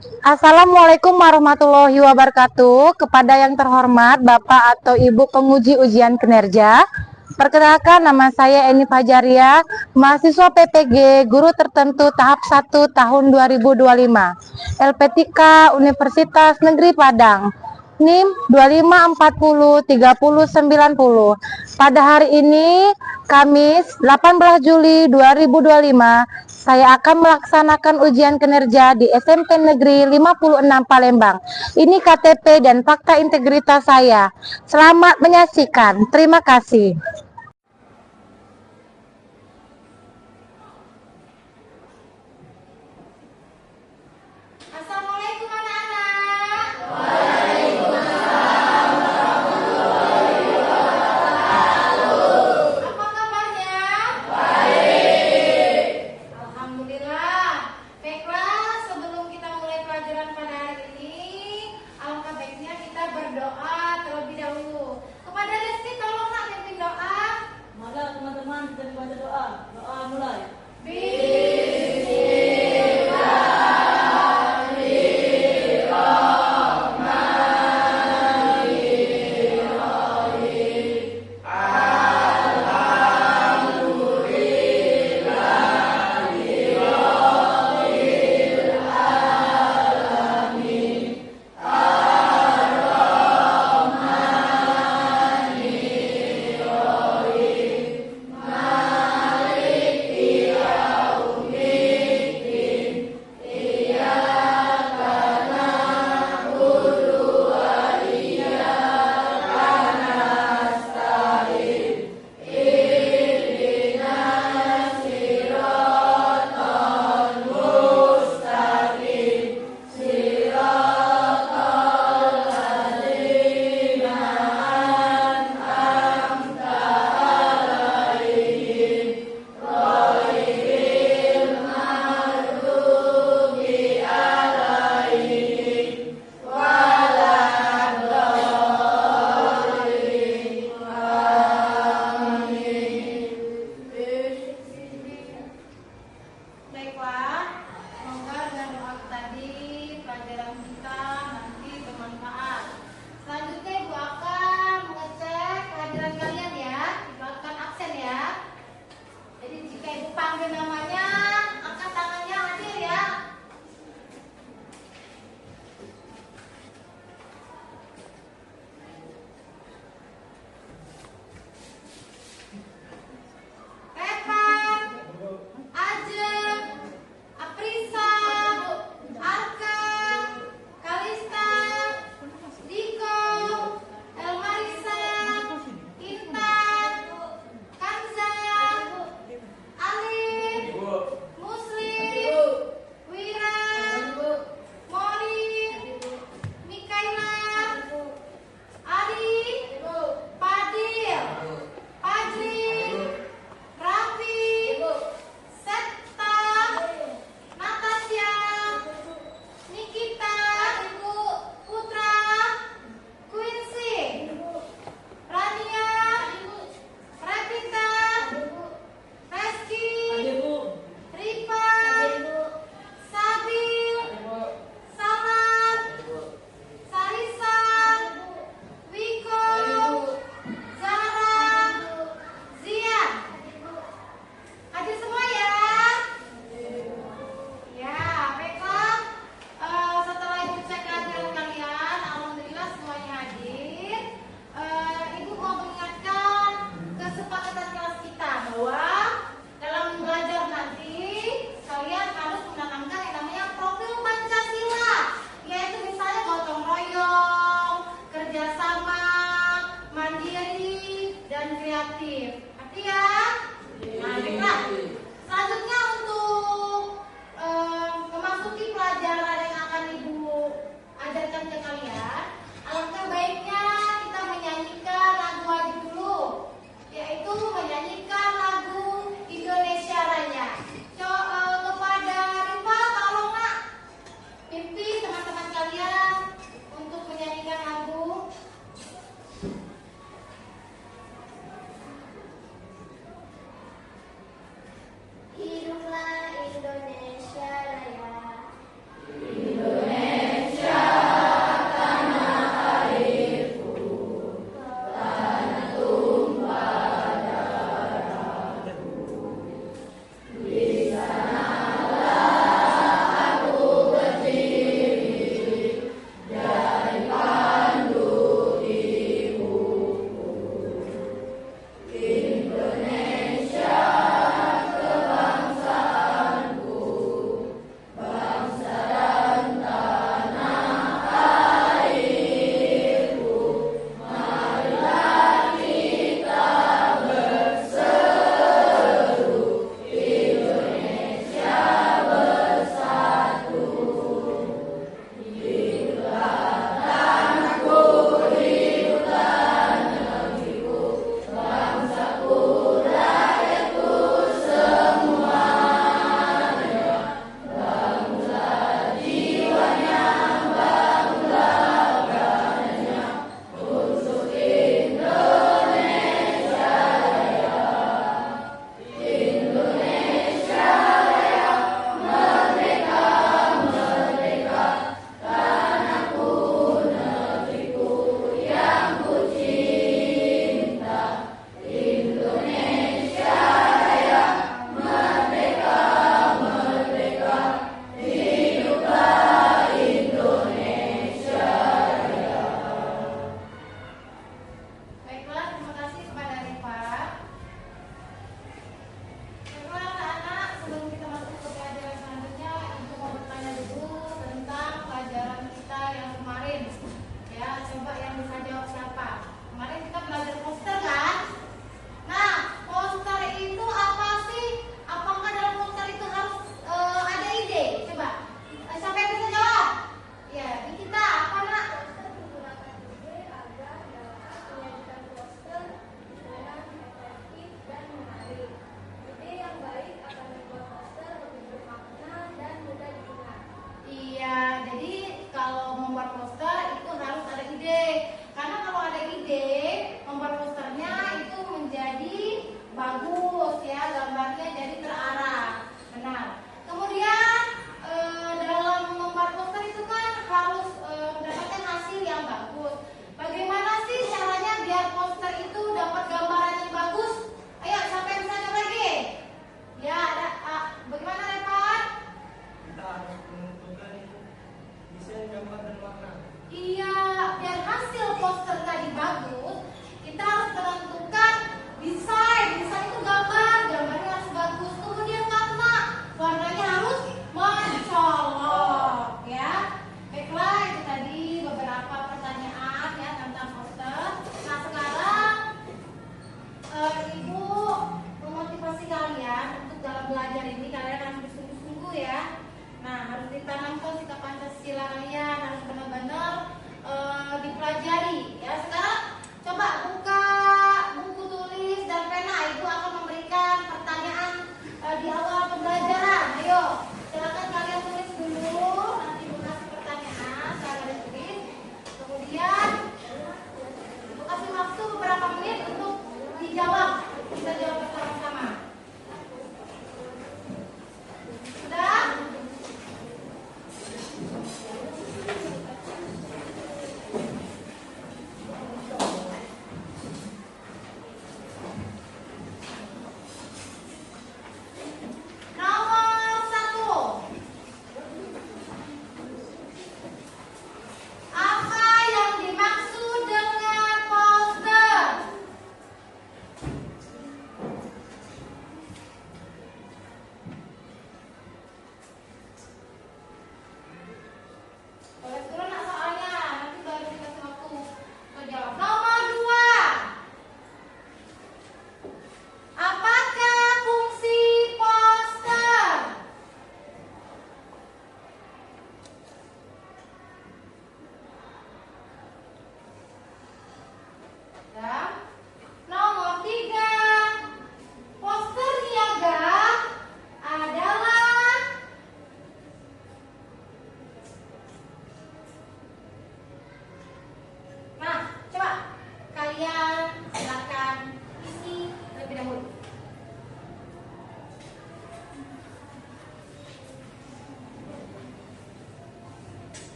Assalamualaikum warahmatullahi wabarakatuh. Kepada yang terhormat Bapak atau Ibu penguji ujian kinerja, perkenalkan nama saya Eni Fajaria, mahasiswa PPG Guru Tertentu tahap 1 tahun 2025, LP3 Universitas Negeri Padang, NIM 25403090. Pada hari ini, Kamis 18 Juli 2025, saya akan melaksanakan ujian kinerja di SMP Negeri 56 Palembang. Ini KTP dan fakta integritas saya. Selamat menyaksikan. Terima kasih. Assalamualaikum anak-anak. Apa kabarnya? Alhamdulillah. Baiklah, sebelum kita mulai pelajaran pada hari ini, alangkah baiknya kita berdoa terlebih dahulu. Kepada Rizky, tolong nak pimpin doa. Mari teman-teman kita baca doa. Doa mulai. Bismillahirrahmanirrahim.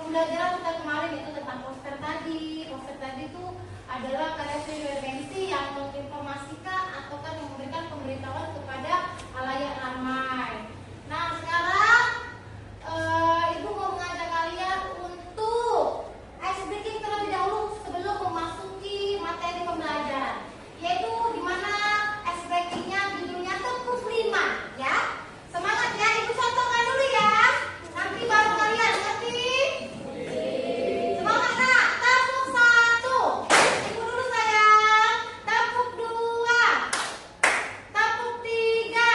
pembelajaran kita kemarin itu tentang poster tadi. Poster tadi itu adalah karya intervensi yang menginformasikan atau kan memberikan pemberitahuan kepada halayak ramai. Nah sekarang Ibu mau mengajak kalian untuk ice breaking terlebih dahulu sebelum memasuki materi pembelajaran, yaitu di mana ice breakingnya judulnya tepuk 5 ya. Semangat ya, Ibu contohkan dulu ya. Nanti baru kalian ngerti. Semangat nak. Tepuk 1. Ibu dulu sayang. Tepuk 2. Tepuk 3.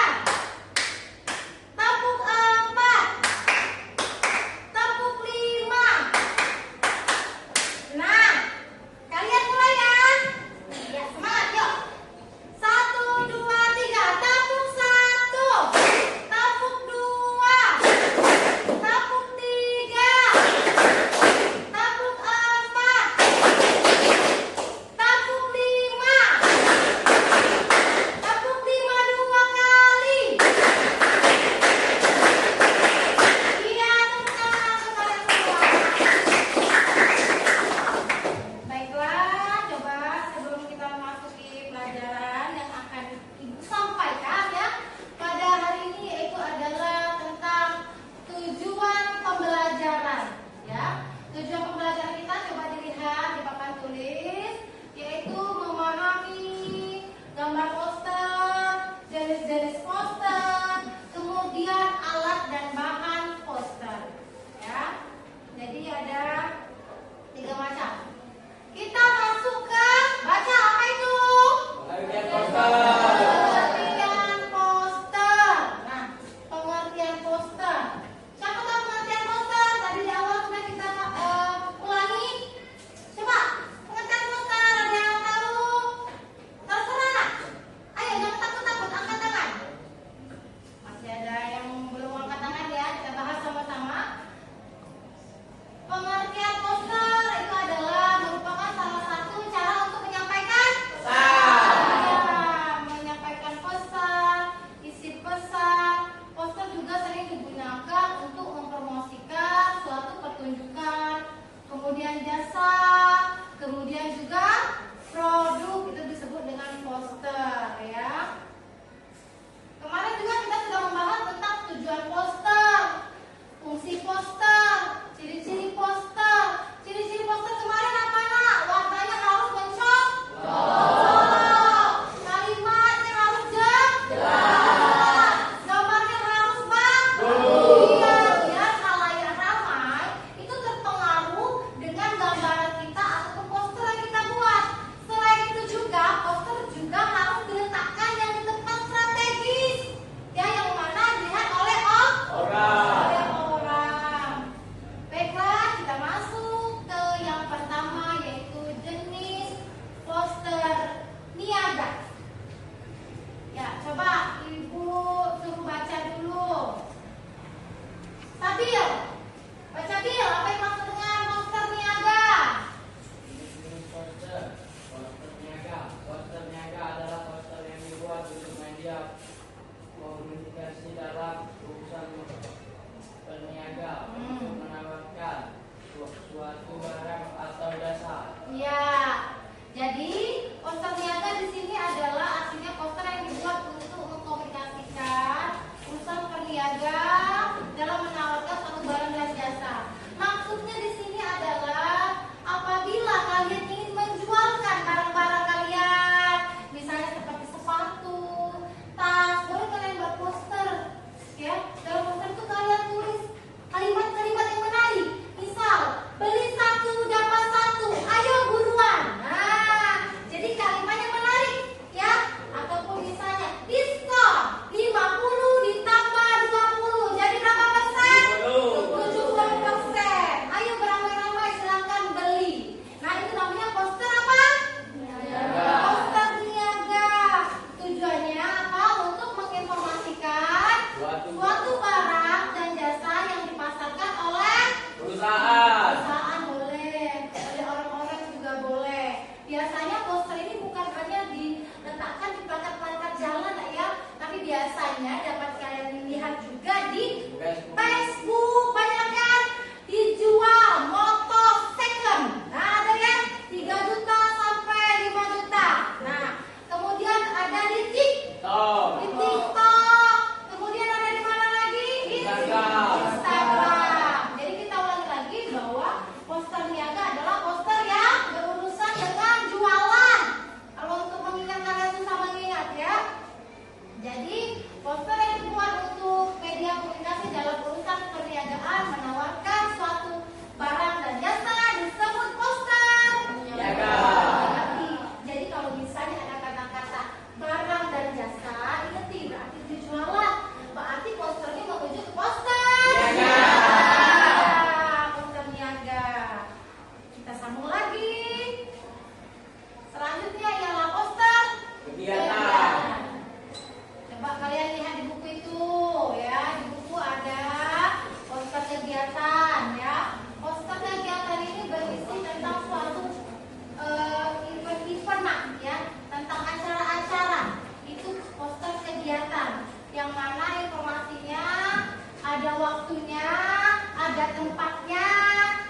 ada tempatnya,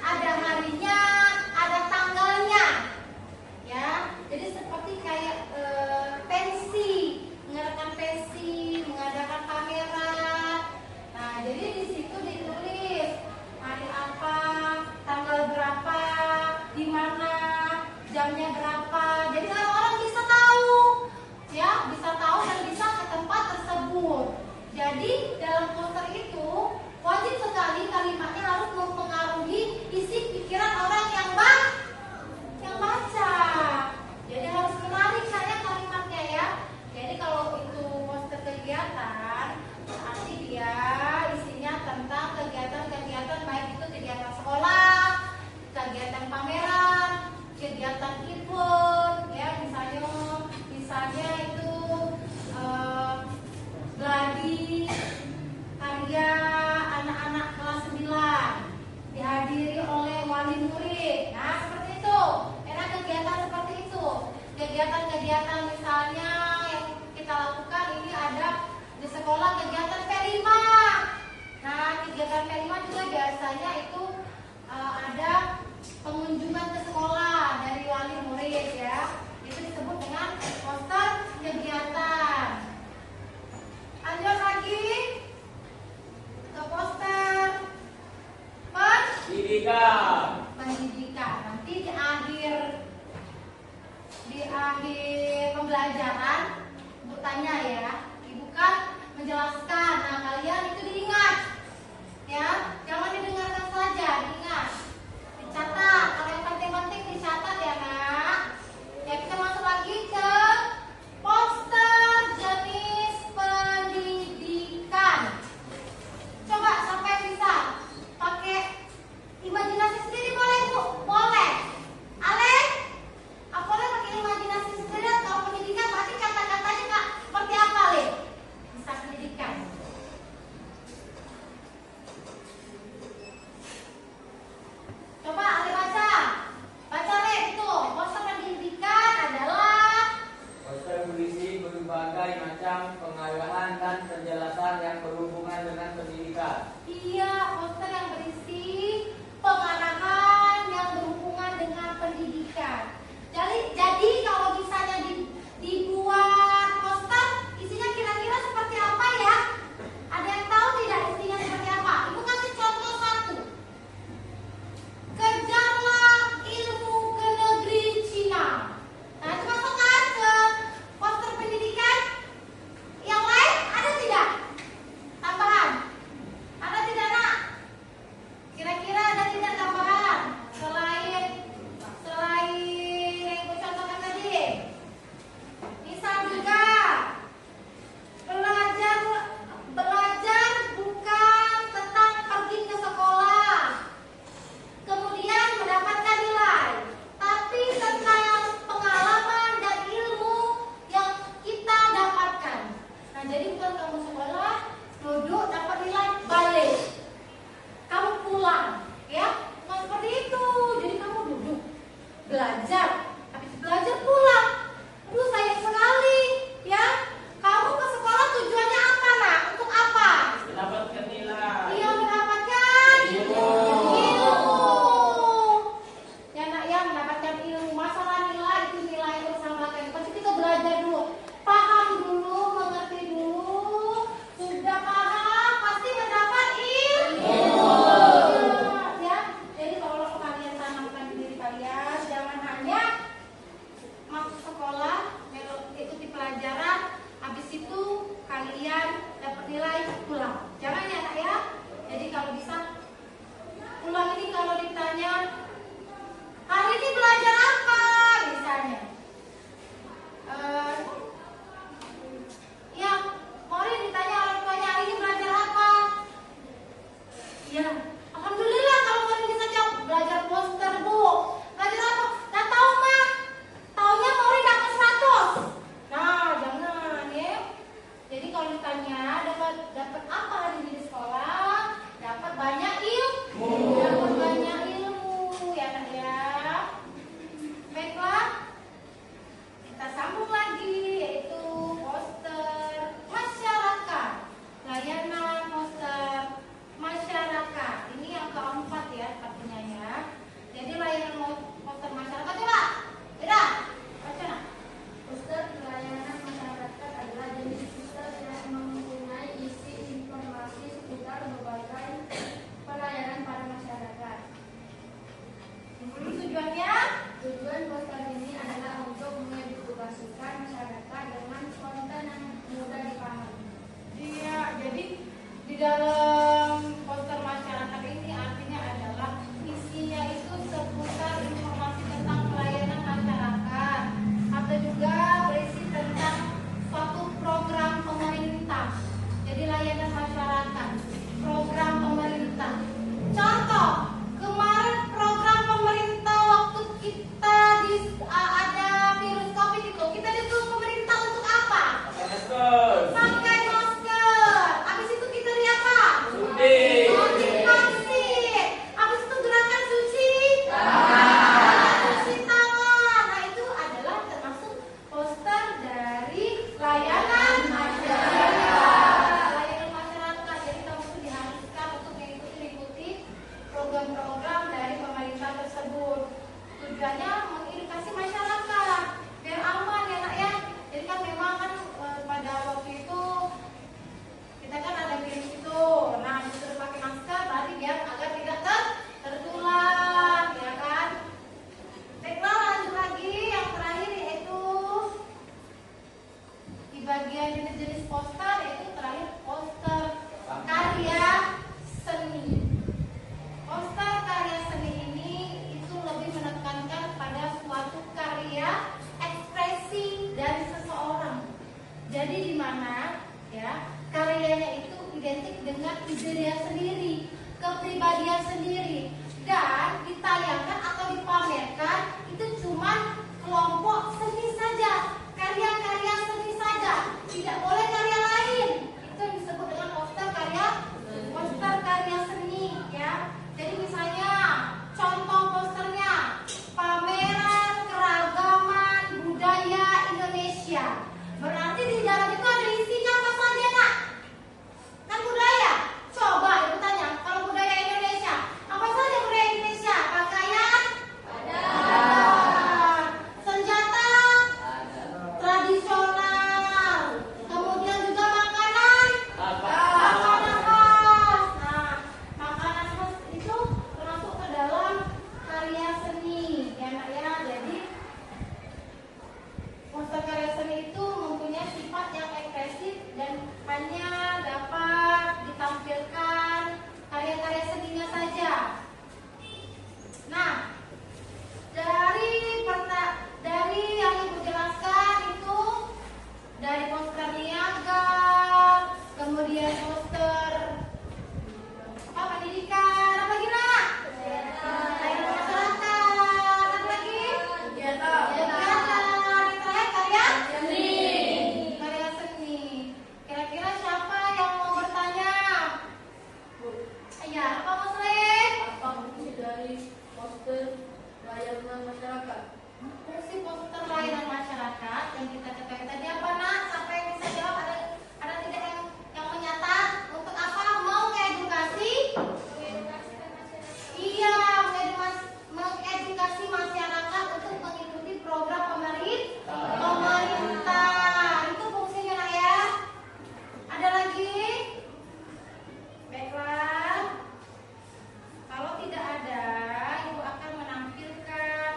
ada harinya, ada tanggalnya. Ya, jadi seperti kayak pensi, mengadakan pensi, mengadakan pameran. Nah, jadi di situ ditulis hari apa, tanggal berapa, di mana, jamnya berapa. Jadi orang-orang bisa tahu, ya, bisa tahu dan bisa ke tempat tersebut. Jadi dalam poster itu wajib sekali kalimatnya harus mempengaruhi isi pikiran orang yang baca. Jadi harus menarik saya kalimatnya ya. Jadi kalau itu poster kegiatan, berarti dia isinya tentang kegiatan-kegiatan baik itu kegiatan sekolah, kegiatan pameran, kegiatan event, ya misalnya itu gladi karya anak-anak kelas 9 dihadiri oleh wali murid. Nah, seperti itu. Enak kegiatan seperti itu. Kegiatan-kegiatan misalnya yang kita lakukan ini ada di sekolah kegiatan P5. Nah, kegiatan P5 juga biasanya itu ada pengunjungan ke sekolah dari wali murid ya. Itu disebut dengan poster kegiatan. Lanjut lagi ke poster pendidikan. Nanti di akhir pembelajaran Ibu tanya ya, Ibu kan menjelaskan. Nah, kalian itu diingat ya, jangan didengarkan saja, diingat, dicatat. Kalau yang penting-penting dicatat ya nak. Ya, kita masuk lagi ke poster jenis pendidikan. Coba sampai bisa pakai imajinasi sendiri, boleh Bu? Boleh. Alek, boleh pakai imajinasi sendiri atau pendidikan, berarti kata-katanya Kak seperti apa, Alek? Bisa pendidikan. Coba Alek baca. Baca Alek itu. Poster pendidikan adalah poster berisi berbagai macam pengarahan dan penjelasan yang berhubungan dengan pendidikan. iya, poster yang berisi pengarahan yang berhubungan dengan pendidikan. Jadi kalau misalnya dibuat poster, isinya kira-kira seperti apa ya? Ada yang tahu tidak isinya seperti apa? Ibu kasih contoh satu. Kejarlah ilmu ke negeri Cina. Nah, itu masukkan ke poster pendidikan. Yang lain ada tidak? Tambahan? Ada tidak nak? Kira-kira ada tidak tambahan? Selain yang ibu contohkan tadi. Misal juga belajar bukan tentang pergi ke sekolah kemudian mendapatkan nilai, tapi tentang pengalaman dan ilmu yang kita dapatkan. Nah, jadi bukan kamu sekolah, duduk dapat nilai, balik, kamu pulang, ya. Nah, seperti itu. Jadi kamu duduk belajar, habis belajar pulang. Aduh, sayang sekali, ya. Kamu ke sekolah tujuannya apa, nak? Untuk apa? Mendapatkan nilai. Iya, mendapatkan ilmu. Ya nak ya, mendapatkan ilmu. Masalah nilai itu nilai bersamakan. Pasti kita belajar dulu, paham dulu, mengerti dulu. Sudah paham, pasti mendapat ilmu. Ya, jadi kalau kalian tanamkan di diri kalian, jangan hanya masuk sekolah, ikuti pelajaran, habis itu kalian dapat nilai pulang. Jangan ya nak ya. Jadi kalau bisa pulang ini kalau ditanya hari ini belajar apa misalnya, ya Mori ditanya orang tuanya hari ini belajar apa, ya alhamdulillah kalau Mori bisa jawab belajar poster Bu. Belajar apa? Nggak tahu mah, taunya Mori dapat 100. Nah, jangan ya. Jadi kalau ditanya dapat apa hari ini di sekolah, dapat banyak ilmu. Dapat banyak ilmu ya nak ya. program dari pemerintah tersebut. Tujuannya mengedukasi masyarakat biar aman ya nak ya. Jadi kan memang kan pada waktu itu kita kan ada virus itu, nah disuruh pakai masker berarti biar agar tidak tertular, ya kan? Baiklah, lanjut lagi yang terakhir yaitu di bagian jenis-jenis poster, yaitu terakhir poster karya seni. Poster karya seni ini itu lebih menekankan pada suatu karya ekspresi dari seseorang. Jadi di mana ya karyanya itu identik dengan ide dia sendiri, kepribadian sendiri, dan ditayangkan atau dipamerkan itu cuma kelompok seni saja, karya-karya seni saja, tidak boleh karya lain. Itu yang disebut dengan poster karya seni ya. Jadi misalnya contoh posternya pameran keragaman budaya Indonesia. Berarti di dalam itu ada isinya apa saja nak? Kan budaya. Coba ibu tanya, kalau budaya Indonesia, apa saja budaya Indonesia? Pakaian? Ada. Senjata? Ada. Tradisional. Kemudian juga makanan? Apa? Makanan khas. Nah, makanan khas itu termasuk ke dalam karya seni, ya nak ya. Jadi poster karya seni itu mempunyai sifat yang ekspresif dan hanya dapat ditampilkan karya-karya seninya saja. Nah, dari yang ibu jelaskan itu dari poster niaga, kemudian poster apa pendidikan, apa lagi nak? Layanan masyarakat, apa lagi? Kegiatan. Yang terakhir karya seni. Karya seni. Kira-kira siapa yang mau bertanya? Ya, apa Muslim? Apa fungsi dari poster layanan masyarakat? Fungsi poster layanan masyarakat yang kita ketahui tadi apa nak? Siapa yang bisa jawab? Ada tidak yang menyatat? Untuk apa? Mau mengedukasi? Iya, mengedukasi masyarakat untuk mengikuti program pemerintah. Itu fungsinya nak ya. Ada lagi? Baiklah. Kalau tidak ada, ibu akan menampilkan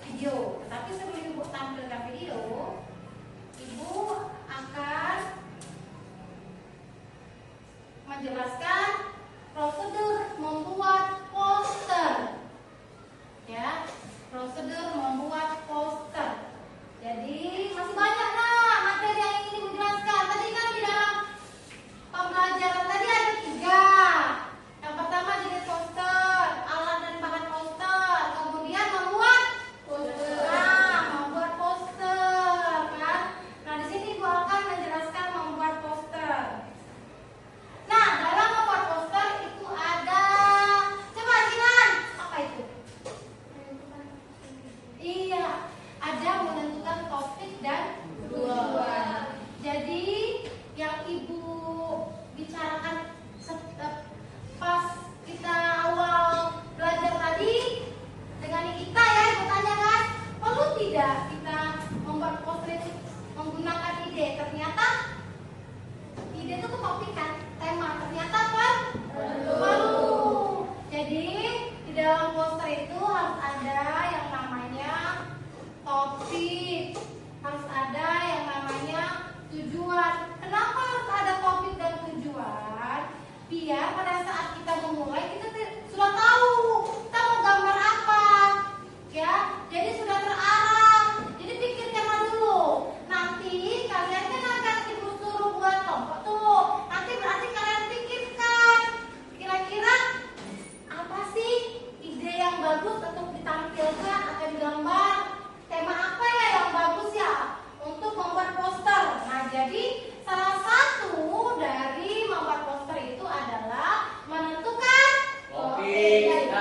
video. Tetapi sebelum ibu tampilkan video, ibu akan menjelaskan prosedur membuat poster. Ya, prosedur membuat poster. Jadi masih banyak nah materi yang ingin ibu jelaskan. Tadi kan di dalam pembelajaran tadi ada 3. Yang pertama jenis poster, alat dan bahan poster, kemudian membuat poster. Nah, membuat poster kan. Nah, di sini ibu akan menjelaskan membuat poster. Nah, dalam membuat poster itu ada, coba Jinan, apa itu? Iya, ada menentukan topik dan tujuan. Jadi yang ibu bicarakan pas kita awal belajar tadi dengan kita ya, ibu tanyakan perlu tidak kita membuat poster itu menggunakan ide? Ternyata ide itu topik kan, tema. Ternyata perlu. Jadi di dalam poster itu harus ada yang namanya topik, harus ada yang namanya tujuan. Kenapa harus ada topik dan tujuan? Biar pada saat kita memulai kita sudah tahu kita mau gambar apa, ya. Jadi sudah terarah. Jadi pikirkan dulu. Nanti kalian kan akan ibu suruh buat kelompok tuh. Nanti berarti kalian pikirkan kira-kira apa sih ide yang bagus untuk ditampilkan atau digambar. Tema apa ya yang bagus ya untuk membuat poster. Nah, jadi salah satu dari membuat poster itu adalah menentukan topik.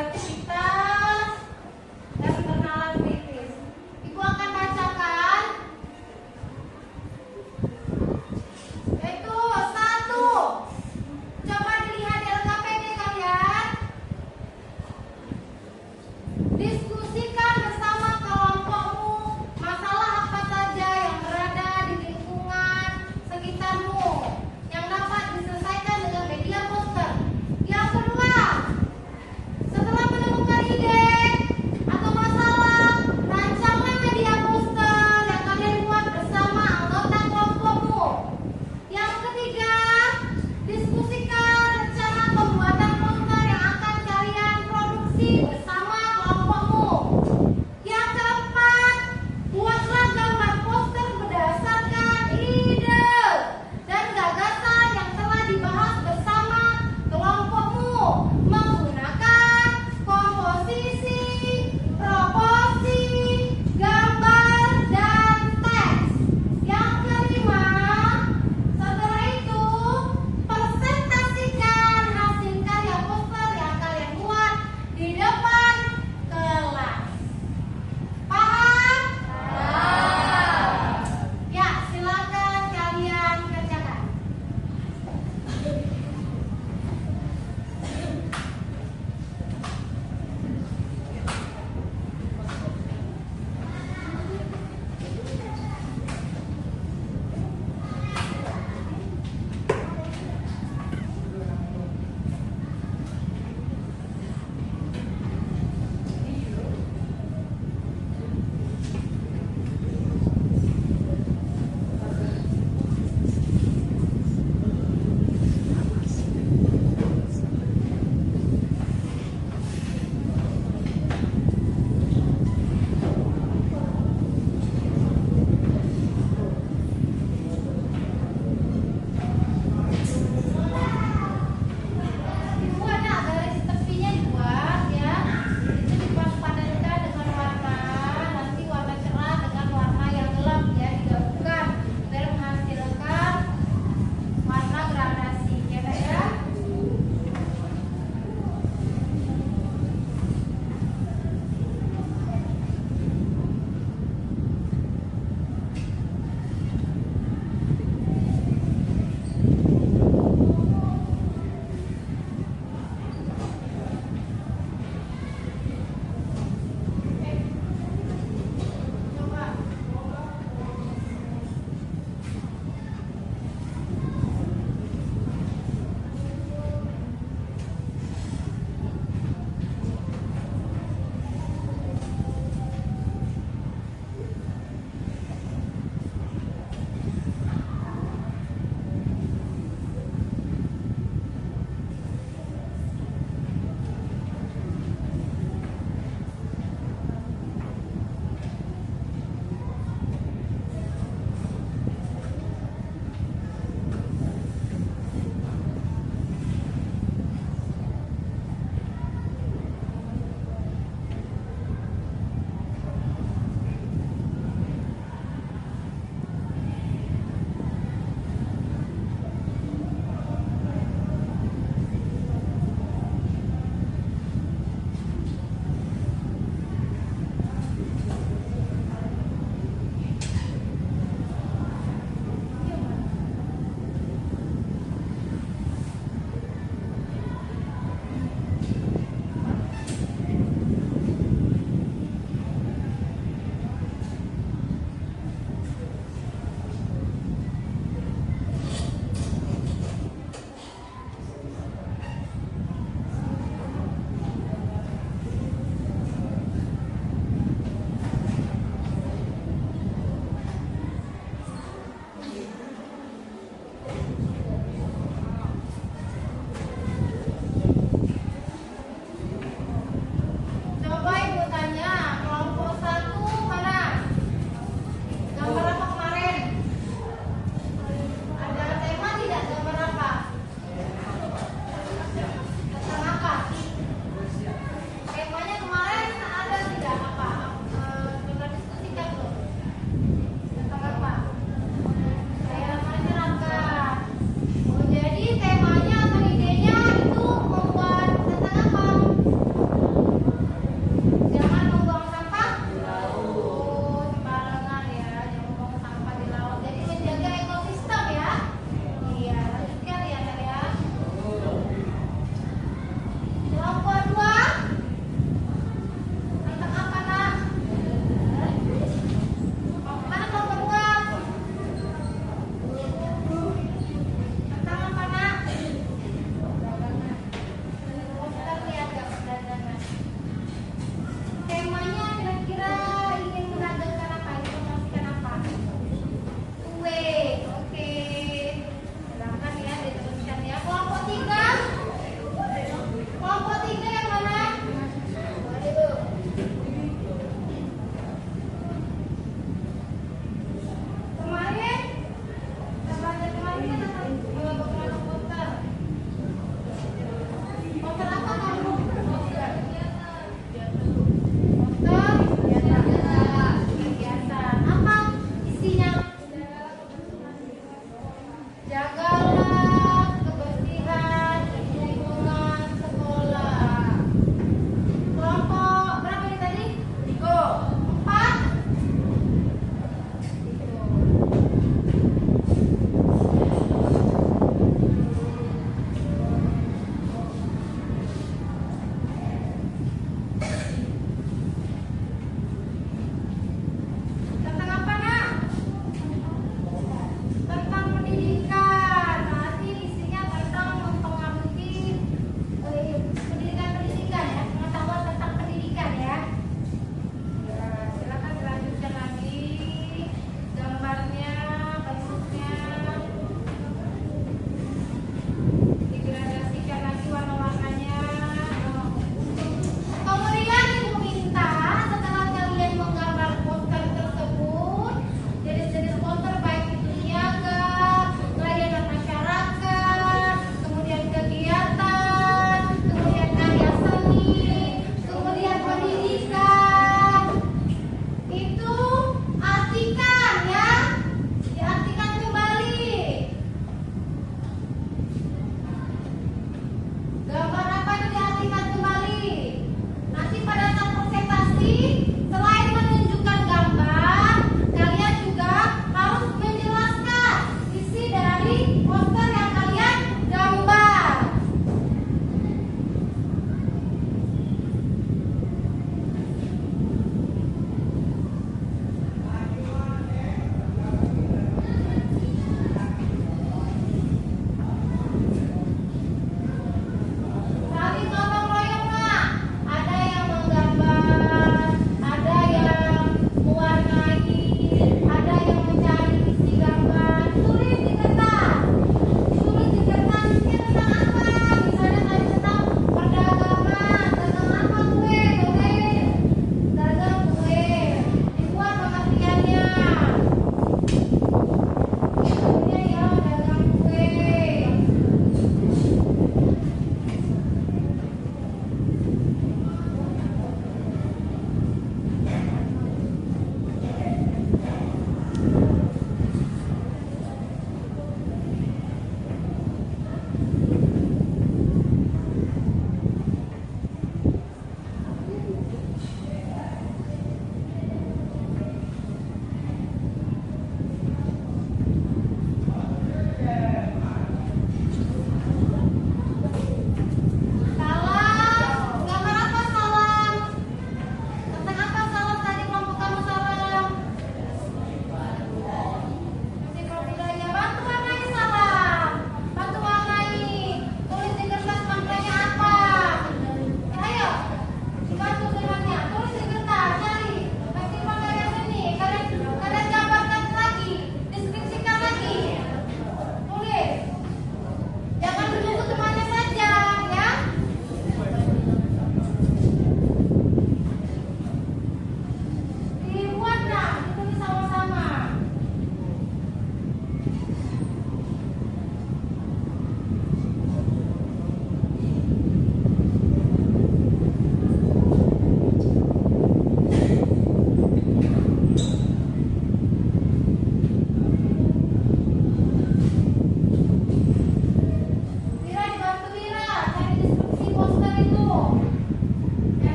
kreativitas dan pengenalan kritis. Ibu akan bacakan yaitu satu. Coba dilihat di LKPD kalian. Diskusikan bersama kelompokmu masalah apa saja yang berada di lingkungan sekitarmu yang dapat diselesaikan dengan media poster. Yang kedua, setelah menemukan ide atau masalah, rancanglah media poster yang kalian buat bersama anggota kelompokmu. Yang ketiga, diskusikan rencana pembuatan poster yang akan kalian produksi bersama